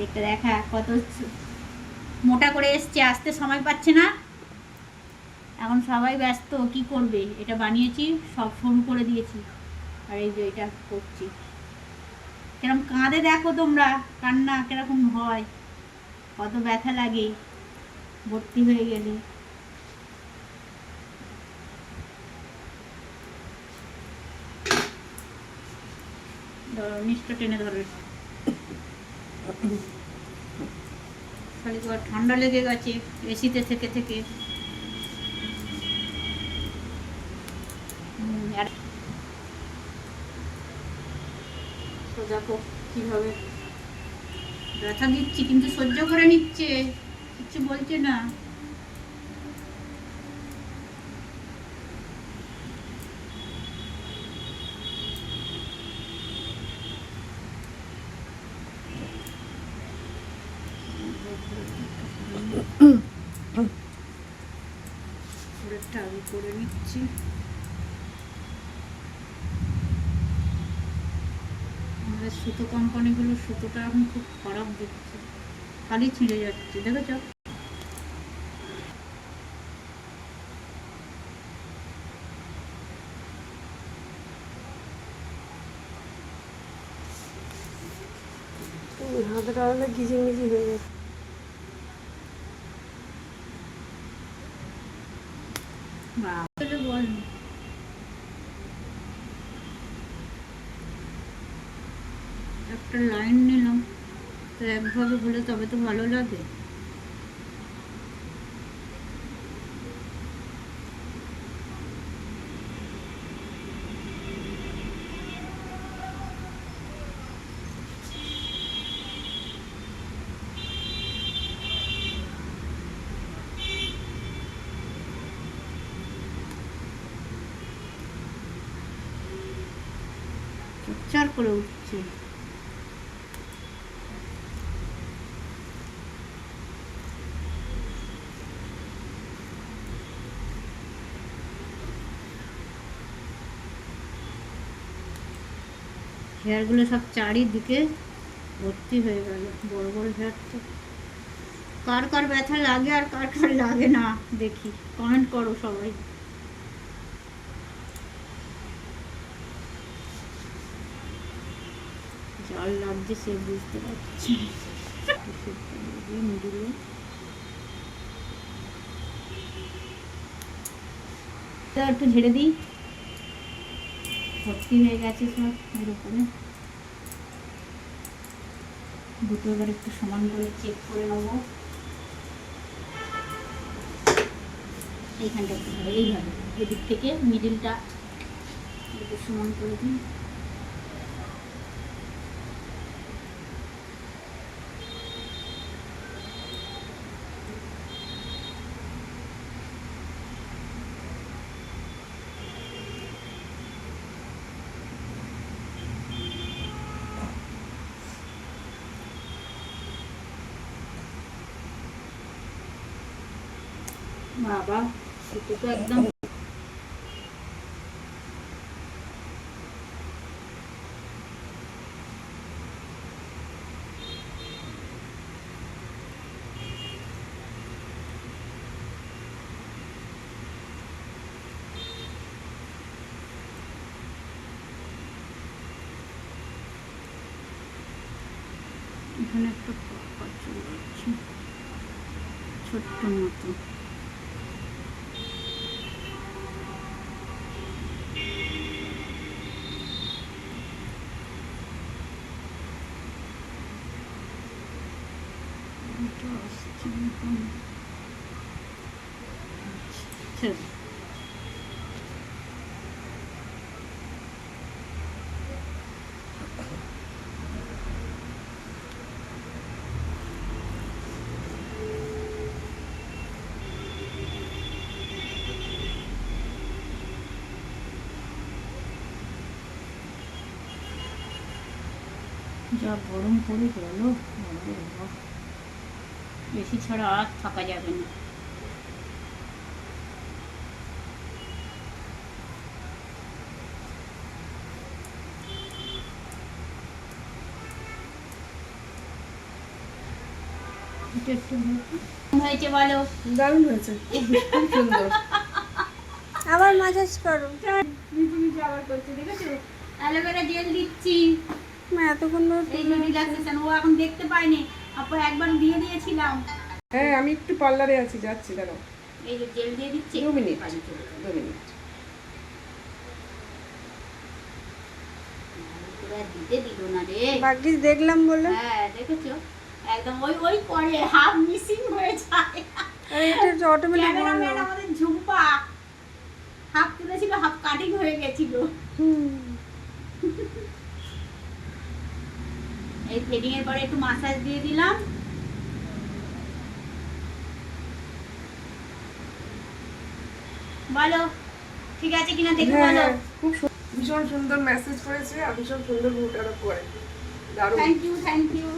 একটা দেখা কত মোটা করে এসছে, আসতে সময় পাচ্ছে না। এখন সবাই ব্যস্ত, কি করবে? এটা বানিয়েছি, সব শুরু করে দিয়েছি, আর এই যে এটা করছি। কিরকম কাঁদে দেখো তোমরা, কান্না কিরকম হয়, কত ব্যথা লাগে ভর্তি হয়ে গেলে। ধরো নিচটা টেনে ধরো, খালি ঠান্ডা লেগে গেছে এসিতে থেকে থেকে। তো দেখো কীভাবে ব্যথা দিচ্ছি, কিন্তু সহ্য করে নিচ্ছে, কিচ্ছু বলছে না। আগে করে নিচ্ছি। আমাদের সুতো কোম্পানিগুলো সুতোটা এখন খুব খারাপ দিচ্ছে, খালি ছিঁড়ে যাচ্ছে, দেখেছ? হাতটা অনেক ঘিজিমিজি হয়ে যাচ্ছে। বল, একটা লাইন নিলাম তো একভাবে হলে তবে তো ভালো লাগে। চুপচাপ করে উঠছে। হেয়ারগুলো সব চারিদিকে ভর্তি হয়ে গেল, বড় বড় হেয়ার। তো কার কার ব্যথা লাগে আর কার কার লাগে না দেখি, কমেন্ট করো সবাই। জল লাগছে সে বুঝতে পারছি। একটু ঝেড়ে দিই, ভর্তি হয়ে গেছে সব এর উপরে। দুটো এবার একটু সমান করে চেক করে নেবো। এইখানটা একটু এইভাবে এদিক থেকে মিডিলটা একটু সমান করে দিই। বাবা এটা তো একদম এখানে একটা চলে যাচ্ছে ছোট্ট মতো। যা গরম পড়ে গেল, বেশি ছাড়া আর থাকা যাবে না। একটু একটু হয়েছে বলো। দারুণ হয়েছে, খুব সুন্দর। আবার মাসাজ করো। নিচে নিচে আবার করছে, দেখেছো? অ্যালোভেরা জেল দিচ্ছি, এতক্ষণ ধরে এই যে রিল্যাক্সেশন। ও এখন দেখতে পায়নি, আপু একবার দিয়ে দিয়েছিলাম। হ্যাঁ, আমি একটু পার্লারে আছি, যাচ্ছি, দাঁড়াও। এই যে জেল দিয়ে দিচ্ছি। 2 মিনিট, বাড়ি চলে যাবো। 2 মিনিট। পুরো দিতে দিল না রে। বাকি দেখলাম বলে। হ্যাঁ দেখেছো, একদম ওই ওই করে হাফ মিসিং হয়ে যায়। আরে এটা অটোমেটিক ক্যামেরাম্যান আমাদের ঝুম্পা হাফ তুলেছিল, হাফ কাটিং হয়ে গেছিল। এই থ্রেডিং এর পরে একটু মাসাজ দিয়ে দিলাম। বলো ঠিক আছে কিনা দেখে হ্যাঁ, বলো। হ্যাঁ, খুব ভীষণ সুন্দর মেসেজ করেছে আর ভীষণ সুন্দর মুড আরো করে, দারুণ। Thank you.